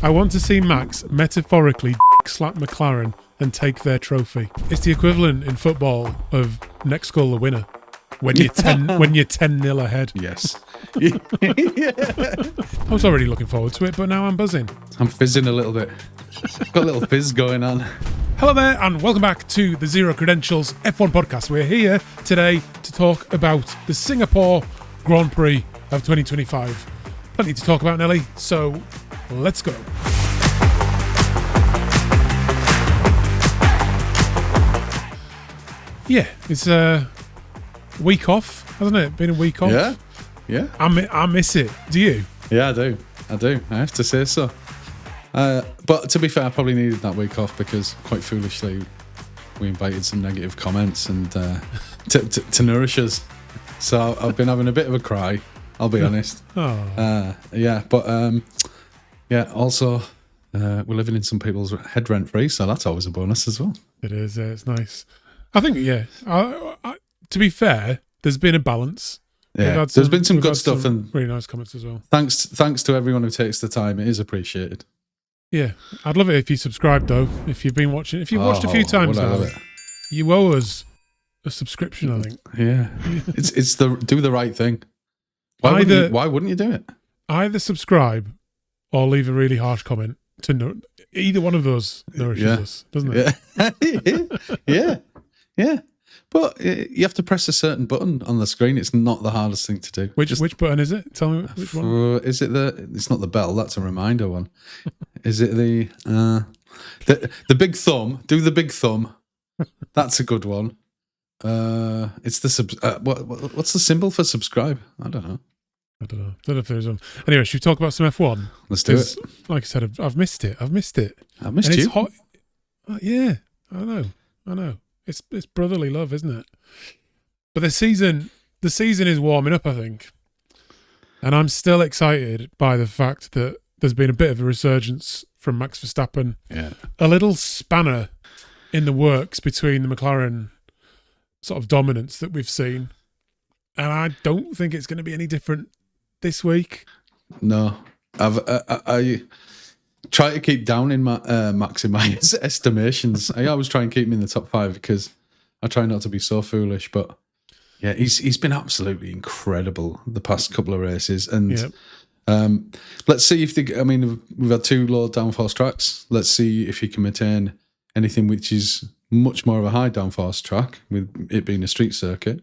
I want to see Max metaphorically slap McLaren and take their trophy. It's the equivalent in football of next goal the winner. When you're 10-0 ahead. Yes. I was already looking forward to it, but now I'm buzzing. I'm fizzing a little bit. Got a little fizz going on. Hello there, and welcome back to the Zero Credentials F1 podcast. We're here today to talk about the Singapore Grand Prix of 2025. Plenty to talk about, Nelly, so let's go. Yeah, it's a week off, hasn't it? Been a week off. Yeah. I miss it. Do you? Yeah, I do. I have to say so. But to be fair, I probably needed that week off because quite foolishly we invited some negative comments and to nourish us. So I've been having a bit of a cry, I'll be honest. Also we're living in some people's head rent free, so that's always a bonus as well. It is, it's nice. I think, to be fair, there's been a balance. Yeah, there's been some good stuff and really nice comments as well. Thanks to everyone who takes the time. It is appreciated. Yeah, I'd love it if you subscribed though. If you've been watching, if you've watched a few times now, you owe us a subscription. I think. Yeah, it's the do the right thing. Why wouldn't you do it? Either subscribe or leave a really harsh comment. Either one of those nourishes us, doesn't it? Yeah. But you have to press a certain button on the screen. It's not the hardest thing to do. Which button is it? Tell me which one. Is it it's not the bell, that's a reminder one. Is it the big thumb? Do the big thumb. That's a good one. It's the what's the symbol for subscribe? I don't know. I don't know if there's one. Anyway, should we talk about some F1? Let's do it. Like I said, I've missed it. I've missed and you. It's hot. Yeah, I know. It's brotherly love, isn't it? But the season is warming up, I think. And I'm still excited by the fact that there's been a bit of a resurgence from Max Verstappen. Yeah. A little spanner in the works between the McLaren sort of dominance that we've seen. And I don't think it's going to be any different this week. No. I try to keep down in my Max in my estimations. I always try and keep him in the top 5 because I try not to be so foolish. But yeah, he's been absolutely incredible the past couple of races. And let's see if we've had 2 low downforce tracks. Let's see if he can maintain anything which is much more of a high downforce track with it being a street circuit.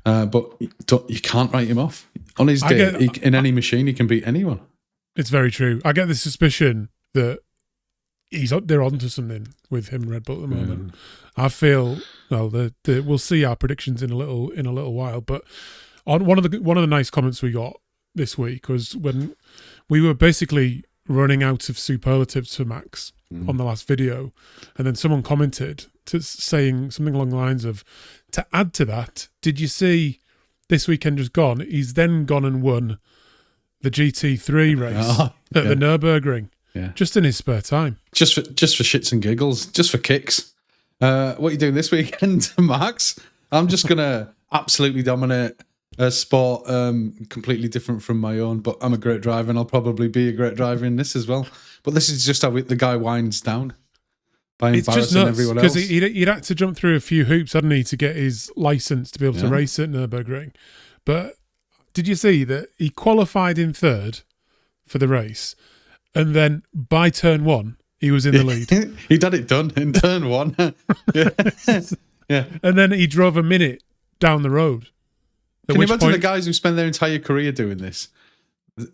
But you can't write him off. On his day, in any machine, he can beat anyone. It's very true. I get the suspicion that they're onto something with him, Red Bull, at the moment. I feel we'll see our predictions in a little while. But on one of the nice comments we got this week was when we were basically running out of superlatives for Max on the last video, and then someone commented saying something along the lines of, to add to that, did you see this weekend just gone? He's then gone and won the GT3 race at the Nürburgring, just in his spare time, just for shits and giggles, just for kicks. What are you doing this weekend, Max? I'm just gonna absolutely dominate a sport completely different from my own, but I'm a great driver, and I'll probably be a great driver in this as well. But this is just how the guy winds down by embarrassing everyone else. Because he'd had to jump through a few hoops, hadn't he, to get his license to be able to race at Nürburgring. But did you see that he qualified in 3rd for the race, and then by turn 1 he was in the lead? He'd had it done in turn 1. Yeah. And then he drove a minute down the road. Can you imagine the guys who spend their entire career doing this?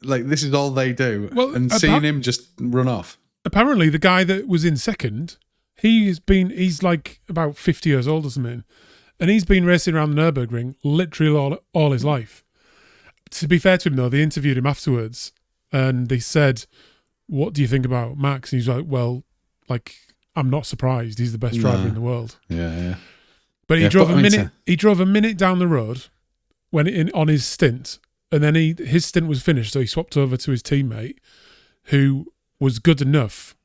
Like, this is all they do, and seeing him just run off. Apparently, the guy that was in 2nd, he's like about 50 years old or something, and he's been racing around the Nürburgring literally all his life. To be fair to him, though, they interviewed him afterwards, and they said, "What do you think about Max?" And he's like, "Well, I'm not surprised. He's the best driver in the world." Yeah. But he drove a minute. He drove a minute down the road on his stint, and then his stint was finished, so he swapped over to his teammate, who was good enough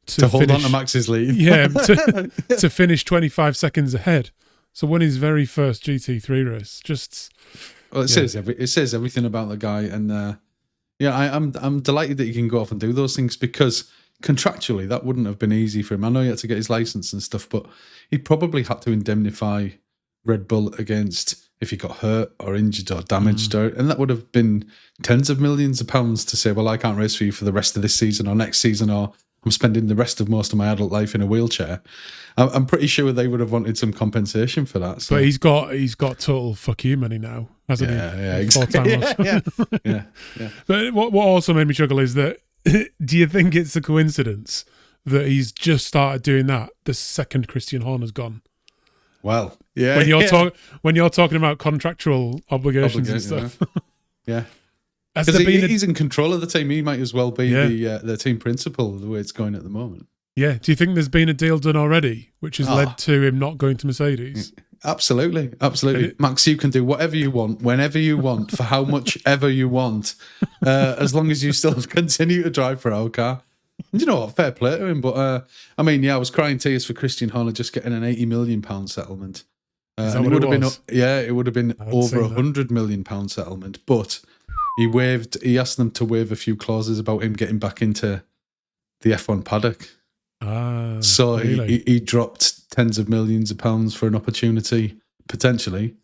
to hold on to Max's lead. Yeah, to finish 25 seconds ahead. So won his very first GT3 race. It says everything about the guy, and Yeah, I'm delighted that he can go off and do those things because contractually that wouldn't have been easy for him. I know he had to get his license and stuff, but he probably had to indemnify Red Bull against if he got hurt or injured or damaged, and that would have been tens of millions of pounds to say, well, I can't race for you for the rest of this season or next season, or I'm spending the rest of most of my adult life in a wheelchair. I'm pretty sure they would have wanted some compensation for that. So. But he's got total fuck you money now, hasn't he? Yeah, exactly. Yeah. But what also made me chuckle is that, do you think it's a coincidence that he's just started doing that the second Christian Horner's gone? Well, yeah. When you're talking about contractual obligations and stuff, yeah. Because he's in control of the team. He might as well be the team principal the way it's going at the moment. Yeah. Do you think there's been a deal done already, which has led to him not going to Mercedes? Absolutely. Max, you can do whatever you want, whenever you want, for how much ever you want, as long as you still continue to drive for our car. And you know what? Fair play to him. But I mean, I was crying tears for Christian Horner just getting an £80 million settlement. Is that what it was? It would have been over £100 million settlement. But he asked them to waive a few clauses about him getting back into the F1 paddock. So really? he dropped tens of millions of pounds for an opportunity, potentially,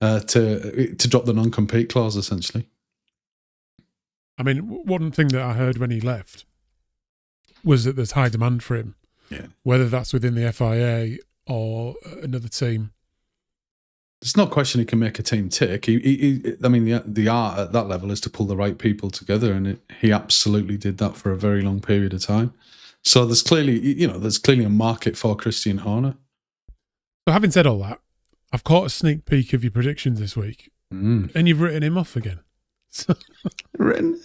to drop the non-compete clause, essentially. I mean, one thing that I heard when he left was that there's high demand for him. Yeah. Whether that's within the FIA or another team. There's no question he can make a team tick. I mean, the art at that level is to pull the right people together, and he absolutely did that for a very long period of time. So there's clearly a market for Christian Horner. But having said all that, I've caught a sneak peek of your predictions this week, and you've written him off again. Written?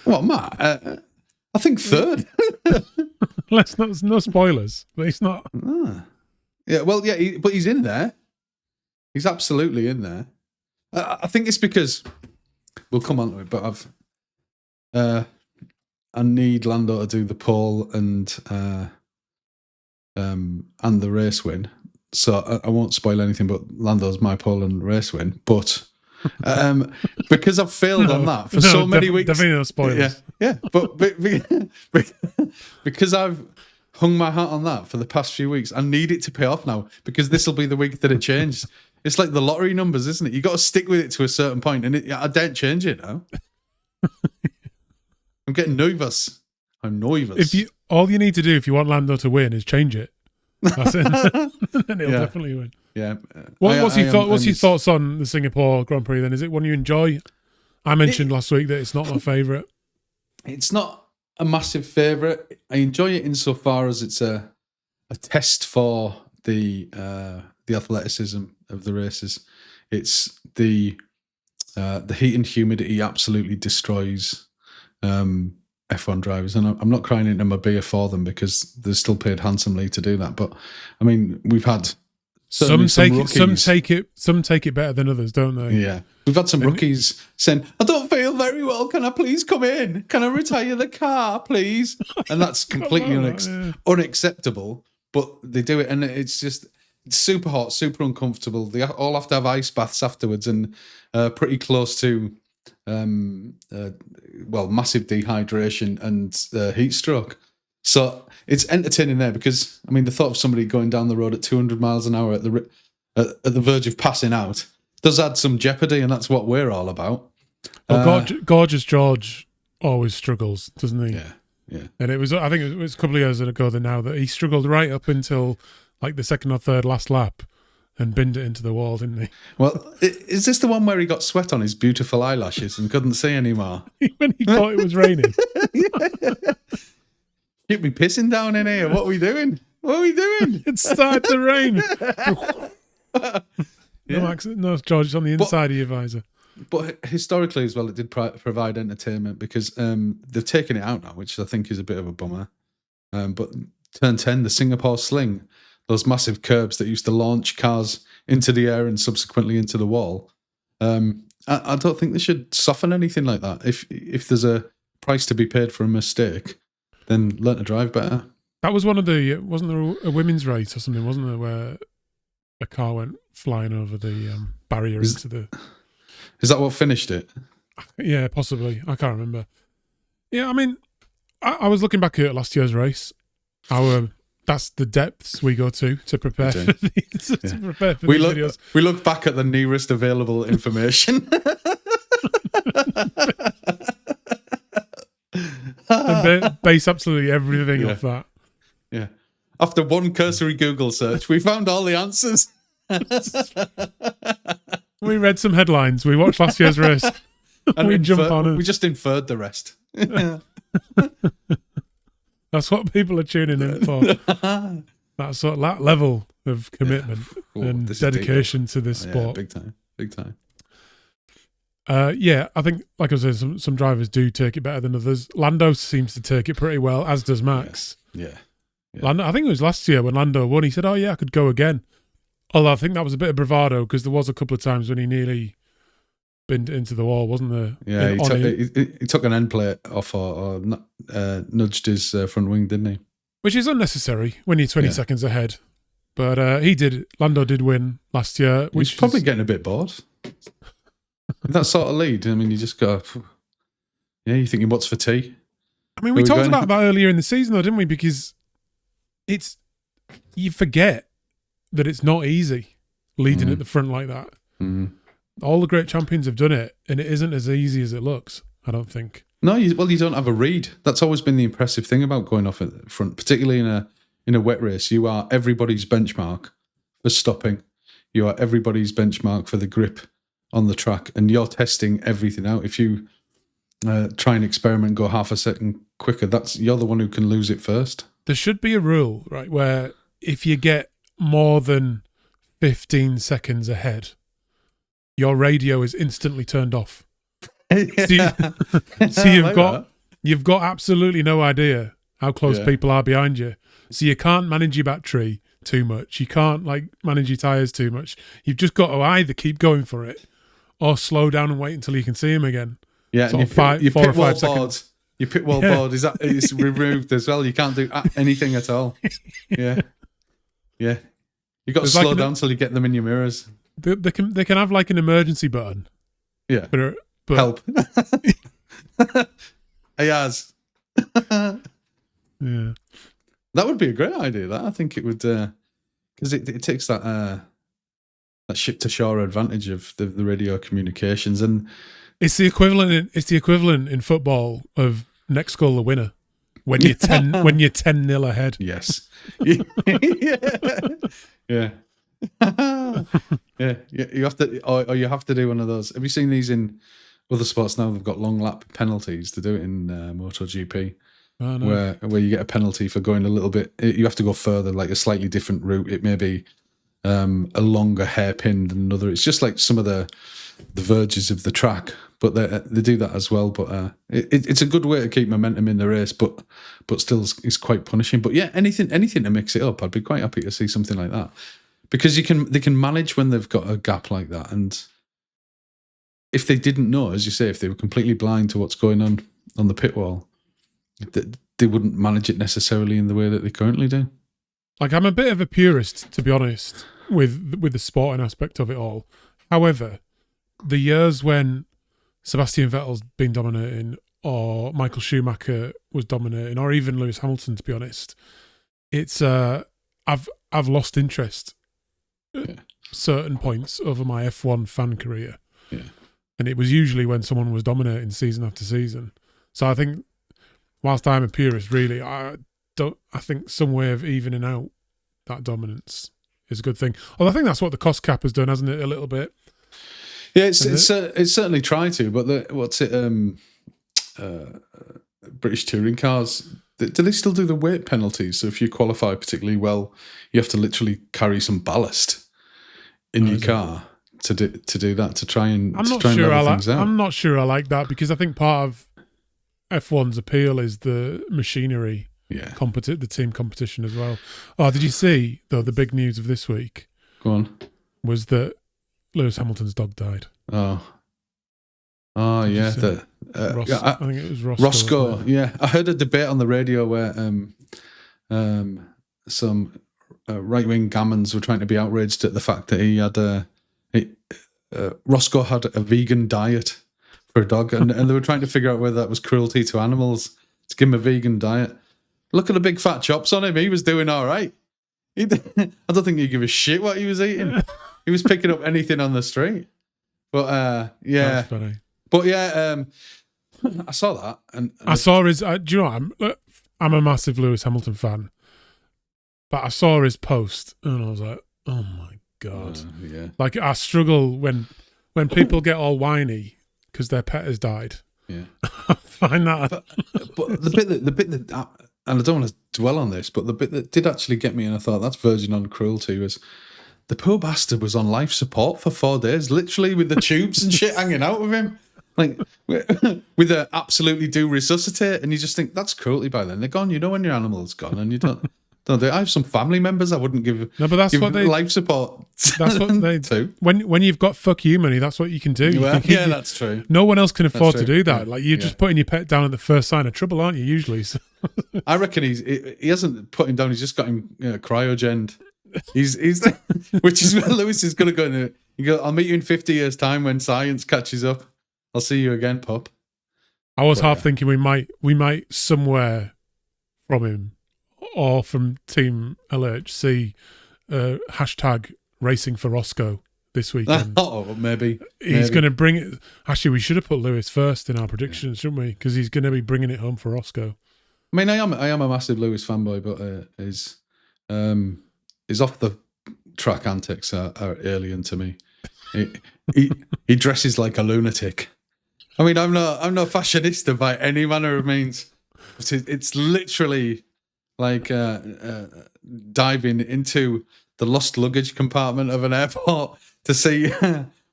What, Matt? I think third. No spoilers, but he's not. Yeah, well, yeah, but he's in there. He's absolutely in there. I think it's because we'll come on to it, but I need Lando to do the pole and the race win. So I won't spoil anything, but Lando's my pole and race win. But because I've failed on that for so many weeks. Definitely no spoilers. Yeah. But because I've hung my hat on that for the past few weeks, I need it to pay off now because this will be the week that it changes. It's like the lottery numbers, isn't it? You got to stick with it to a certain point, and I don't change it now. I'm getting nervous. I'm nervous. All you need to do if you want Lando to win is change it. That's it. Then he'll definitely win. Yeah. What's your thoughts on the Singapore Grand Prix then? Is it one you enjoy? I mentioned last week that it's not my favourite. It's not a massive favourite. I enjoy it insofar as it's a test for the athleticism of the races. It's the heat and humidity absolutely destroys F1 drivers, and I'm not crying into my beer for them because they're still paid handsomely to do that. But I mean, we've had some take it better than others, don't they? Yeah, we've had some rookies saying, "I don't feel very well. Can I please come in? Can I retire the car, please?" And that's completely unacceptable. But they do it, and it's super hot, super uncomfortable. They all have to have ice baths afterwards, and pretty close to massive dehydration and heat stroke. So it's entertaining there because, I mean, the thought of somebody going down the road at 200 miles an hour at the verge of passing out does add some jeopardy, and that's what we're all about. Well, Gorgeous George always struggles, doesn't he? Yeah. And I think it was a couple of years ago now that he struggled right up until like the second or third last lap and binned it into the wall, didn't he? Well, is this the one where he got sweat on his beautiful eyelashes and couldn't see anymore? When he thought it was raining. You'd be pissing down in here. What are we doing? It started to rain. No, George, it's on the inside of your visor. But historically as well, it did provide entertainment because they've taken it out now, which I think is a bit of a bummer. But turn 10, the Singapore Sling, those massive curbs that used to launch cars into the air and subsequently into the wall. I don't think they should soften anything like that. If there's a price to be paid for a mistake, then learn to drive better. That was wasn't there a women's race or something, wasn't there, where a car went flying over the barrier into the... Is that what finished it? Yeah, possibly. I can't remember. Yeah, I mean, I was looking back at last year's race. That's the depths we go to prepare for these, to prepare for these videos. We look back at the nearest available information. And base absolutely everything off that. Yeah. After one cursory Google search, we found all the answers. We read some headlines. We watched last year's race. And we just inferred the rest. That's what people are tuning in for. That level of commitment and dedication to this sport. Big time. I think, like I said, some drivers do take it better than others. Lando seems to take it pretty well, as does Max. Yeah. Lando, I think it was last year when Lando won, he said, "Oh yeah, I could go again." Although I think that was a bit of bravado because there was a couple of times when he nearly binned into the wall, wasn't there? Yeah, he took an end plate off or nudged his front wing, didn't he? Which is unnecessary when you're 20 seconds ahead. But Lando did win last year. Which He's probably getting a bit bored. That sort of lead, I mean, you just go, you're thinking, what's for tea? I mean, we talked about that earlier in the season, though, didn't we? Because you forget that it's not easy leading at the front like that. Mm-hmm. All the great champions have done it, and it isn't as easy as it looks, I don't think. No, you don't have a read. That's always been the impressive thing about going off at the front, particularly in a wet race. You are everybody's benchmark for stopping. You are everybody's benchmark for the grip on the track, and you're testing everything out. If you try and experiment and go half a second quicker, you're the one who can lose it first. There should be a rule, right, where if you get more than 15 seconds ahead, your radio is instantly turned off. So you've got absolutely no idea how close people are behind you. So you can't manage your battery too much. You can't manage your tyres too much. You've just got to either keep going for it or slow down and wait until you can see him again. Yeah, and your pit wall board. Your pit wall board is removed as well. You can't do anything at all. Yeah. Yeah. You've got to slow down till you get them in your mirrors. They can have an emergency button. Yeah. But help. Ayaz. Yeah. That would be a great idea. That I think it would, because it takes that ship to shore advantage of the radio communications, and it's the equivalent in football of next goal the winner when you're 10-0 ahead. Yes. Yeah. Yeah. Yeah. You have to, or you have to do one of those. Have you seen these in other sports now? They've got long lap penalties to do it in MotoGP. Oh, no. Where you get a penalty for going a little bit. You have to go further, like a slightly different route. It may be a longer hairpin than another. It's just like some of the verges of the track, but they do that as well. But it's a good way to keep momentum in the race, but still is quite punishing. But yeah, anything to mix it up. I'd be quite happy to see something like that, because they can manage when they've got a gap like that. And if they didn't know, as you say, if they were completely blind to what's going on the pit wall, they wouldn't manage it necessarily in the way that they currently do. I'm a bit of a purist, to be honest, with the sporting aspect of it all. However, the years when Sebastian Vettel's been dominating, or Michael Schumacher was dominating, or even Lewis Hamilton, to be honest, it's I've lost interest at certain points over my F1 fan career. Yeah. And it was usually when someone was dominating season after season. So I think, whilst I'm a purist, really, I think some way of evening out that dominance is a good thing. Although I think that's what the cost cap has done, hasn't it, a little bit? Yeah, it's certainly tried to, but British touring cars, do they still do the weight penalties? So if you qualify particularly well, you have to literally carry some ballast in your car to do that, to try and level things out. I'm not sure I like that, because I think part of F1's appeal is the machinery, the team competition as well. Oh, did you see, though, the big news of this week? Go on. Was that Lewis Hamilton's dog died. Oh, yeah. I think it was Roscoe. Yeah, I heard a debate on the radio where some right-wing gammons were trying to be outraged at the fact that he had Roscoe had a vegan diet for a dog, and they were trying to figure out whether that was cruelty to animals to give him a vegan diet. Look at the big fat chops on him. He was doing all right. I don't think he gave a shit what he was eating. He was picking up anything on the street. But yeah, That's funny. But yeah, I saw that, and I saw his. Do you know what? I'm a massive Lewis Hamilton fan, but I saw his post and I was like, oh my god! yeah. Like I struggle when people get all whiny because their pet has died. Yeah, I find that. But the bit that, and I don't want to dwell on this, but the bit that did actually get me, and I thought that's verging on cruelty, was the poor bastard was on life support for 4 days, literally with the tubes and shit hanging out of him. Like, with a absolutely do resuscitate, and you just think that's cruelty by then. They're gone. You know when your animal's gone, and you don't do it. I have some family members I wouldn't give. No, but that's what they life support. That's what they do. When you've got fuck you money, that's what you can do. Well, yeah, that's true. No one else can afford to do that. Yeah. Like you're just putting your pet down at the first sign of trouble, aren't you? Usually. So. I reckon he hasn't put him down. He's just got him cryogened. He's which is where Lewis is going to go. I'll meet you in 50 years' time when science catches up. I'll see you again, pup. I was half thinking we might somewhere from him or from Team LH see hashtag racing for Roscoe this weekend. Oh, maybe. He's going to bring it. Actually, we should have put Lewis first in our predictions, shouldn't we? Because he's going to be bringing it home for Roscoe. I mean, I am a massive Lewis fanboy, but his off the track antics are alien to me. He dresses like a lunatic. I mean, I'm not fashionista by any manner of means. But it's literally like diving into the lost luggage compartment of an airport to see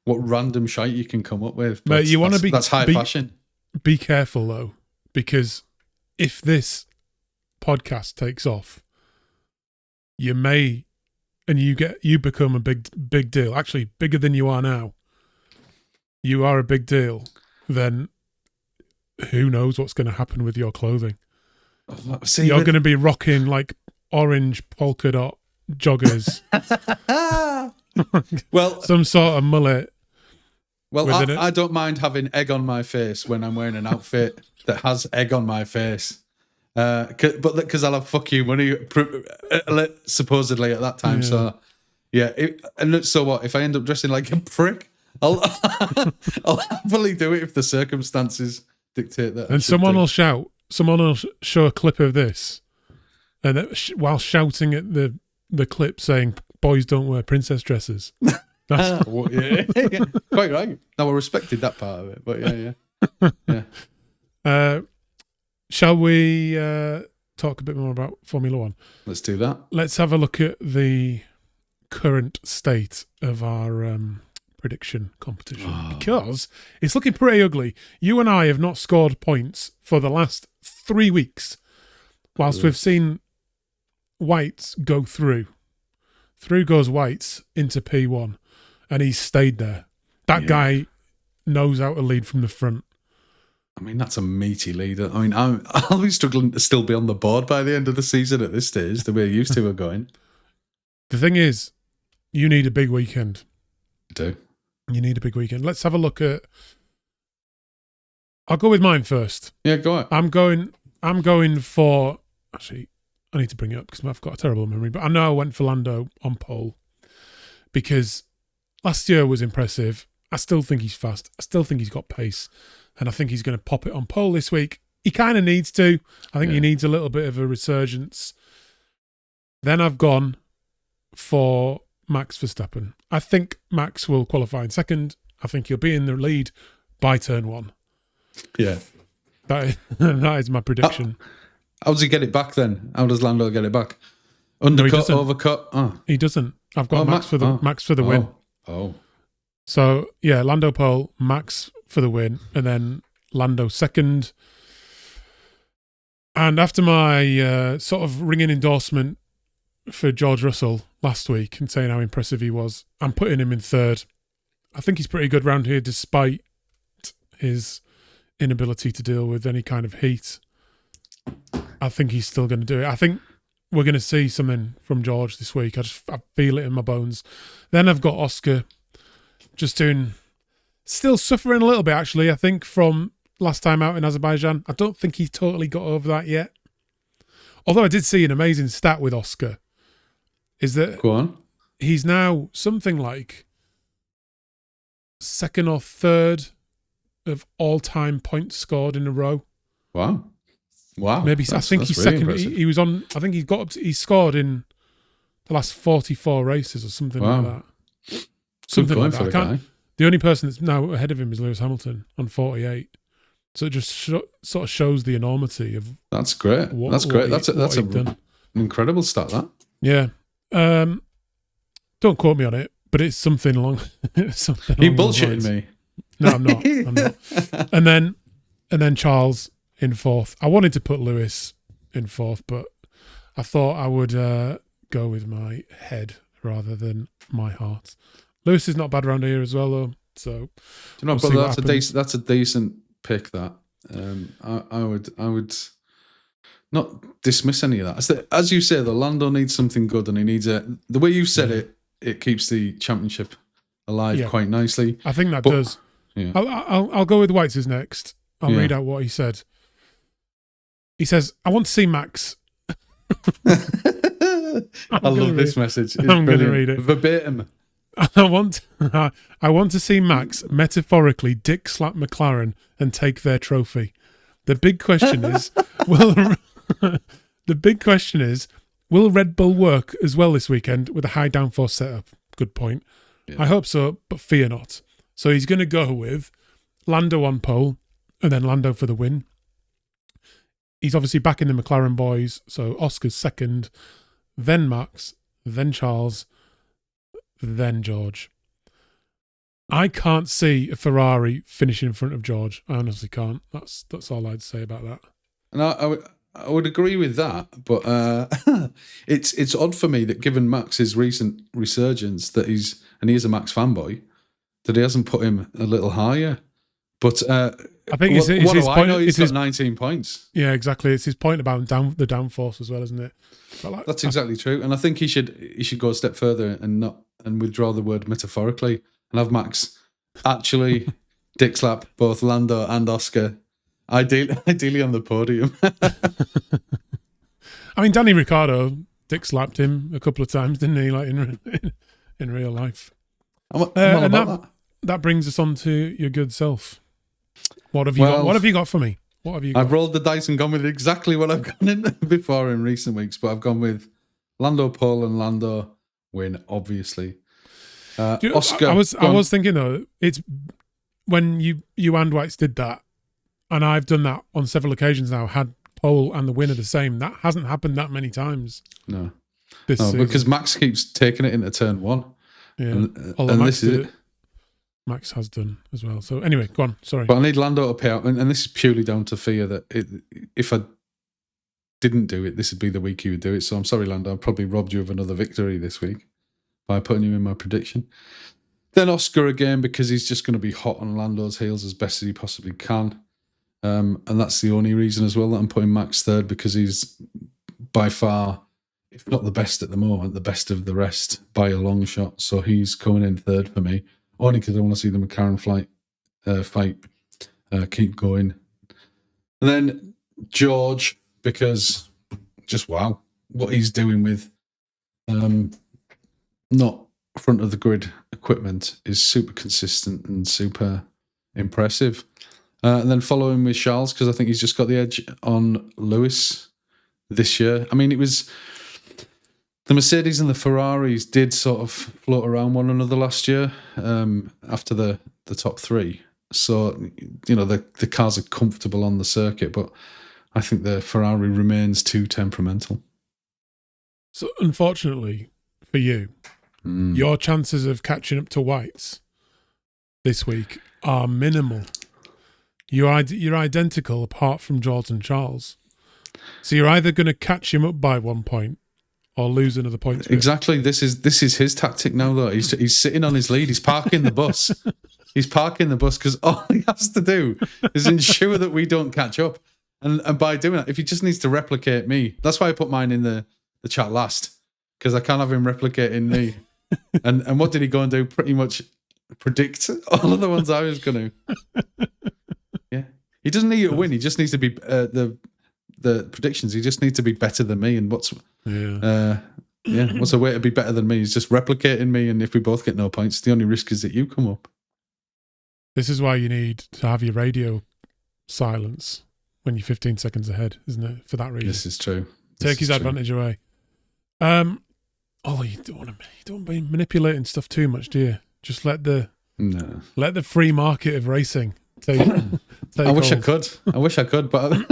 what random shite you can come up with. But you want to be that's high fashion. Be careful though, because if this podcast takes off, you may, and you become a big deal. Actually, bigger than you are now. You are a big deal. Then who knows what's going to happen with your clothing? You're going to be rocking like orange polka dot joggers. Well, some sort of mullet. Well, I don't mind having egg on my face when I'm wearing an outfit that has egg on my face. But because I'll have fuck you money supposedly at that time. Yeah. So yeah, and so what if I end up dressing like a prick? I'll happily do it if the circumstances dictate that. And someone will show a clip of this, and while shouting at the clip saying, "Boys don't wear princess dresses." That's yeah, quite right. No, I respected that part of it, but yeah. Shall we talk a bit more about Formula One? Let's do that. Let's have a look at the current state of our prediction competition, because it's looking pretty ugly. You and I have not scored points for the last 3 weeks, whilst we've seen Whites go through. Through goes Whites into P1, and he's stayed there. That guy knows how to lead from the front. I mean, that's a meaty lead. I mean, I'll be struggling to still be on the board by the end of the season at this stage, the way I used to are going. The thing is, you need a big weekend. I do. You need a big weekend. Let's have a look at... I'll go with mine first. Yeah, go on. I'm going for... Actually, I need to bring it up because I've got a terrible memory, but I know I went for Lando on pole because last year was impressive. I still think he's fast. I still think he's got pace. And I think he's going to pop it on pole this week. He kind of needs to. I think he needs a little bit of a resurgence. Then I've gone for Max Verstappen. I think Max will qualify in second. I think he'll be in the lead by turn 1. Yeah. That is my prediction. How does he get it back then? How does Lando get it back? Undercut, overcut? Oh. He doesn't. I've got Max for the win. Oh. So, yeah, Lando pole, Max for the win, and then Lando second. And after my sort of ringing endorsement for George Russell last week and saying how impressive he was, I'm putting him in third. I think he's pretty good round here despite his inability to deal with any kind of heat. I think he's still going to do it. I think we're going to see something from George this week. I feel it in my bones. Then I've got Oscar just doing Still suffering a little bit, actually, I think, from last time out in Azerbaijan. I don't think he's totally got over that yet. Although I did see an amazing stat with Oscar, is that Go on. he's now something like second or third of all-time points scored in a row. Wow. Maybe I think he's really second. impressive. He was on. I think he scored in the last 44 races or something like that. Something like that. I can't. The only person that's now ahead of him is Lewis Hamilton on 48. So it just sort of shows the enormity of. That's great. That's great. That's an incredible stat. That. Yeah. Don't quote me on it, but it's something along. Something. He bullshitting me. No, I'm not. I'm not. And then Charles in fourth. I wanted to put Lewis in fourth, but I thought I would go with my head rather than my heart. Lewis is not bad around here as well, though. So, but that's a decent pick. That I would not dismiss any of that. As you say, the Lando needs something good, and he needs the way you said it. It keeps the championship alive quite nicely. I think that does. Yeah. I'll go with White's next. I'll read out what he said. He says, "I want to see Max." I love this message. It's I'm going to read it verbatim. I want to see Max metaphorically dick slap McLaren and take their trophy. The big question is, will Red Bull work as well this weekend with a high downforce setup? Good point. Yeah. I hope so, but fear not. So he's going to go with Lando on pole and then Lando for the win. He's obviously backing the McLaren boys. So Oscar's second, then Max, then Charles, then George. I can't see a Ferrari finishing in front of George. I honestly can't. That's all I'd say about that. And I would agree with that, but it's odd for me that given Max's recent resurgence that he is a Max fanboy, that he hasn't put him a little higher. But I think it's his point. I know he's got 19 points. Yeah, exactly. It's his point about the downforce as well, isn't it? That's exactly true. And I think he should go a step further and withdraw the word metaphorically and have Max actually dick slap both Lando and Oscar, ideally on the podium. I mean, Danny Ricciardo dick slapped him a couple of times, didn't he? Like in real life. I'm all about that brings us on to your good self. What have you got? What have you got for me? What have you got? I've rolled the dice and gone with exactly what I've gone in before in recent weeks, but I've gone with Lando pole and Lando win, obviously. Oscar. I was thinking though, it's when you and Whites did that, and I've done that on several occasions now, had pole and the winner the same. That hasn't happened that many times. No, because Max keeps taking it into turn one. Yeah, and this is it. Max has done as well. So anyway, go on. Sorry. But I need Lando to pay out, and this is purely down to fear that if I didn't do it, this would be the week he would do it. So I'm sorry, Lando. I probably robbed you of another victory this week by putting you in my prediction. Then Oscar again, because he's just going to be hot on Lando's heels as best as he possibly can. And that's the only reason as well that I'm putting Max third, because he's by far, if not the best at the moment, the best of the rest by a long shot. So he's coming in third for me. Only because I want to see the McLaren fight keep going. And then George, because just wow, what he's doing with not front of the grid equipment is super consistent and super impressive. And then following with Charles, because I think he's just got the edge on Lewis this year. I mean, it was the Mercedes and the Ferraris did sort of float around one another last year after the top three. So, the cars are comfortable on the circuit, but I think the Ferrari remains too temperamental. So, unfortunately for you, your chances of catching up to Whites this week are minimal. You're identical apart from George and Charles. So you're either going to catch him up by 1 point or lose another point. Exactly. This is his tactic now, though. He's sitting on his lead. He's parking the bus. He's parking the bus because all he has to do is ensure that we don't catch up. And by doing that, if he just needs to replicate me, that's why I put mine in the chat last, because I can't have him replicating me. And what did he go and do? Pretty much predict all of the ones I was going to. Yeah, he doesn't need to win. He just needs to be the predictions. He just needs to be better than me. And what's a way to be better than me? Is just replicating me. And if we both get no points, the only risk is that you come up. This is why you need to have your radio silence when you're 15 seconds ahead, isn't it? For that reason. This is true. Take his advantage away. You don't want to be manipulating stuff too much, do you? Just let the free market of racing take I wish I could, but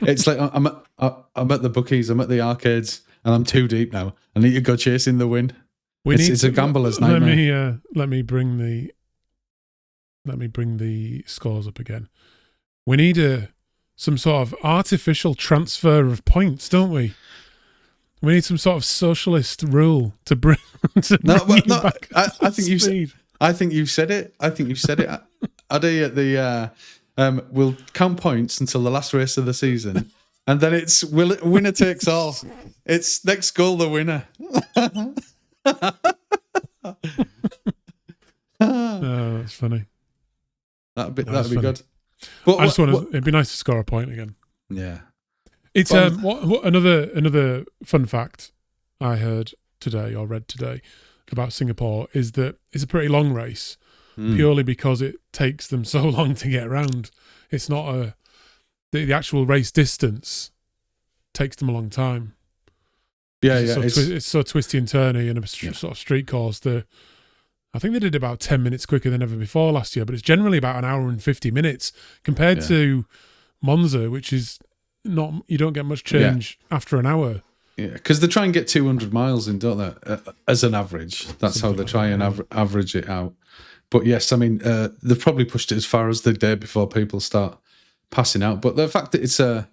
it's like I'm at the bookies, I'm at the arcades, and I'm too deep now. I need to go chasing the win. It's a gambler's nightmare. Let me bring the scores up again. We need some sort of artificial transfer of points, don't we? We need some sort of socialist rule to bring. Back I think you said it. Addy at the we'll count points until the last race of the season, and then it's winner takes all. It's next goal the winner. Oh, that's funny. That'd be good. But I just want to. It'd be nice to score a point again. Yeah. It's what another fun fact I heard today or read today about Singapore is that it's a pretty long race purely because it takes them so long to get around. It's not the actual race distance takes them a long time. Yeah, it's so twisty and turny and a sort of street course. I think they did about 10 minutes quicker than ever before last year, but it's generally about an hour and 50 minutes compared to Monza, which is not, you don't get much change after an hour. Yeah, because they try and get 200 miles in, don't they? As an average. That's how they try and average it out. But yes, I mean, they've probably pushed it as far as the day before people start passing out. But the fact that it's a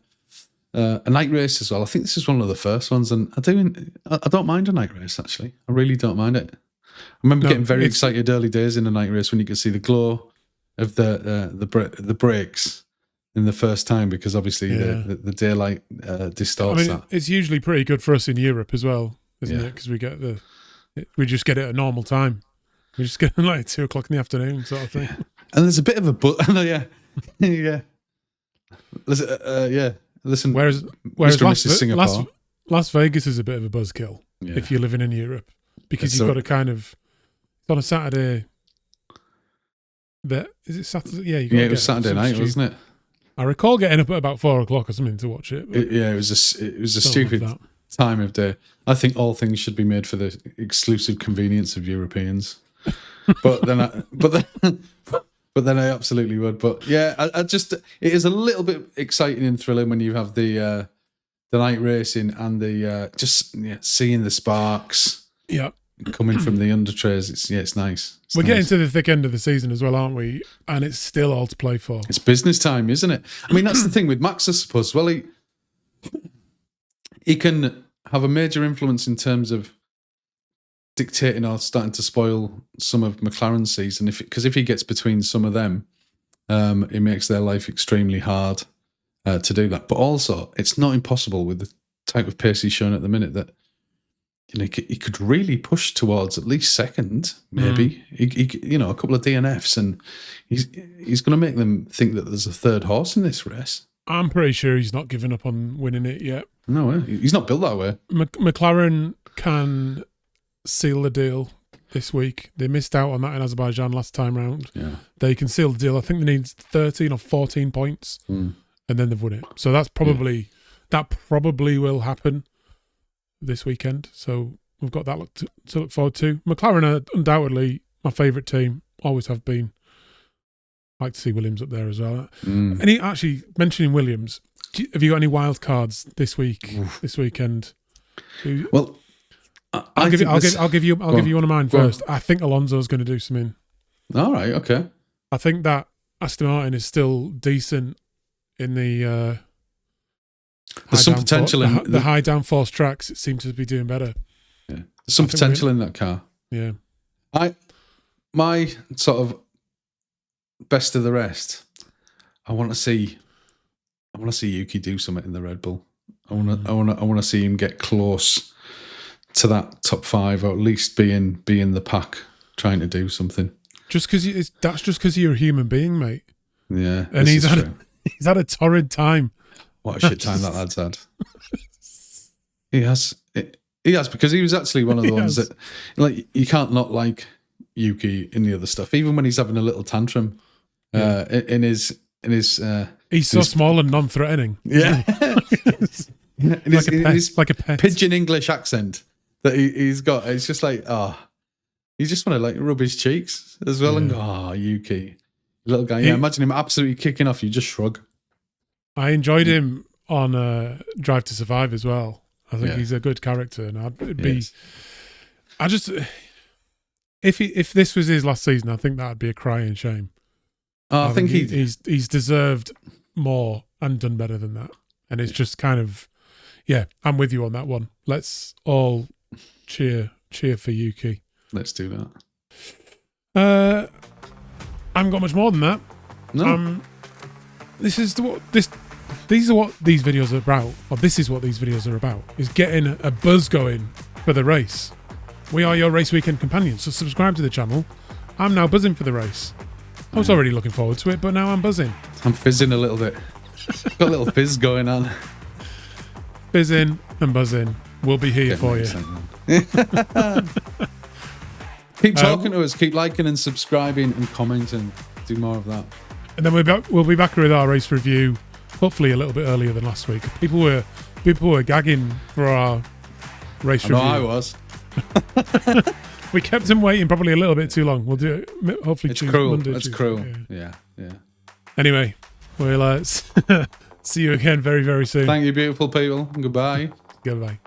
night race as well, I think this is one of the first ones, and I don't mind a night race, actually. I really don't mind it. I remember getting very excited early days in a night race when you could see the glow of the brakes in the first time, because obviously the daylight distorts that. It's usually pretty good for us in Europe as well, isn't it? Because we just get it at normal time. We just get it like 2 o'clock in the afternoon sort of thing. Yeah. And there's a bit of a yeah. Listen. Whereas Las Vegas is a bit of a buzzkill if you're living in Europe, because you've got to kind of. It's on a Saturday. Is it Saturday? Yeah, it was Saturday night, wasn't it? I recall getting up at about 4 o'clock or something to watch it. It was a stupid time of day. I think all things should be made for the exclusive convenience of Europeans. But then I absolutely would. But yeah, I just it is a little bit exciting and thrilling when you have the night racing and the seeing the sparks. Yeah. Coming from the under trays, it's nice. We're getting to the thick end of the season as well, aren't we? And it's still all to play for. It's business time, isn't it? I mean, that's the thing with Max, I suppose. Well, he can have a major influence in terms of dictating or starting to spoil some of McLaren's season. Because if he gets between some of them, it makes their life extremely hard to do that. But also, it's not impossible with the type of pace he's shown at the minute that he could really push towards at least second, maybe. He a couple of DNFs, and he's going to make them think that there's a third horse in this race. I'm pretty sure he's not given up on winning it yet. No, he's not built that way. McLaren can seal the deal this week. They missed out on that in Azerbaijan last time round. Yeah. They can seal the deal. I think they need 13 or 14 points, and then they've won it. So that probably will happen this weekend. So we've got that to look forward to. McLaren are undoubtedly my favourite team. Always have been. I like to see Williams up there as well. Actually, mentioning Williams, have you got any wild cards this week? This weekend? Well, I'll give you one of mine first. I think Alonso's going to do something. All right, okay. I think that Aston Martin is still decent in the. There's some potential in the high downforce tracks. It seems to be doing better. Yeah, there's some potential in that car. Yeah, my sort of best of the rest. I want to see Yuki do something in the Red Bull. I want to see him get close to that top 5, or at least be in the pack, trying to do something. That's just because you're a human being, mate. Yeah, and he's had a torrid time. What a shit time that lad's had. He has, because he was actually one of the ones that, like, you can't not like Yuki in the other stuff, even when he's having a little tantrum. In his he's so small and non-threatening. Yeah, like a pet. Pidgin English accent that he's got. It's just like, you just want to like rub his cheeks as well and go, Yuki, little guy. Yeah, imagine him absolutely kicking off. You just shrug. I enjoyed him on Drive to Survive as well. I think he's a good character, and if this was his last season, I think that'd be a crying shame. I think he's deserved more and done better than that. And it's just kind of, I'm with you on that one. Let's all cheer for Yuki. Let's do that. I haven't got much more than that. No. These are what these videos are about, or this is what these videos are about, is getting a buzz going for the race. We are your race weekend companions, so subscribe to the channel. I'm now buzzing for the race. I was already looking forward to it, but now I'm buzzing. I'm fizzing a little bit. Got a little fizz going on. Fizzing and buzzing. We'll be here for you. Keep talking to us. Keep liking and subscribing and commenting. Do more of that. And then we'll be back with our race review, hopefully a little bit earlier than last week. People were gagging for our race review. I was. We kept them waiting probably a little bit too long. We'll do it hopefully It's cruel. Monday, it's Tuesday. cruel. Yeah. Anyway, we'll see you again very, very soon. Thank you, beautiful people. Goodbye. Goodbye.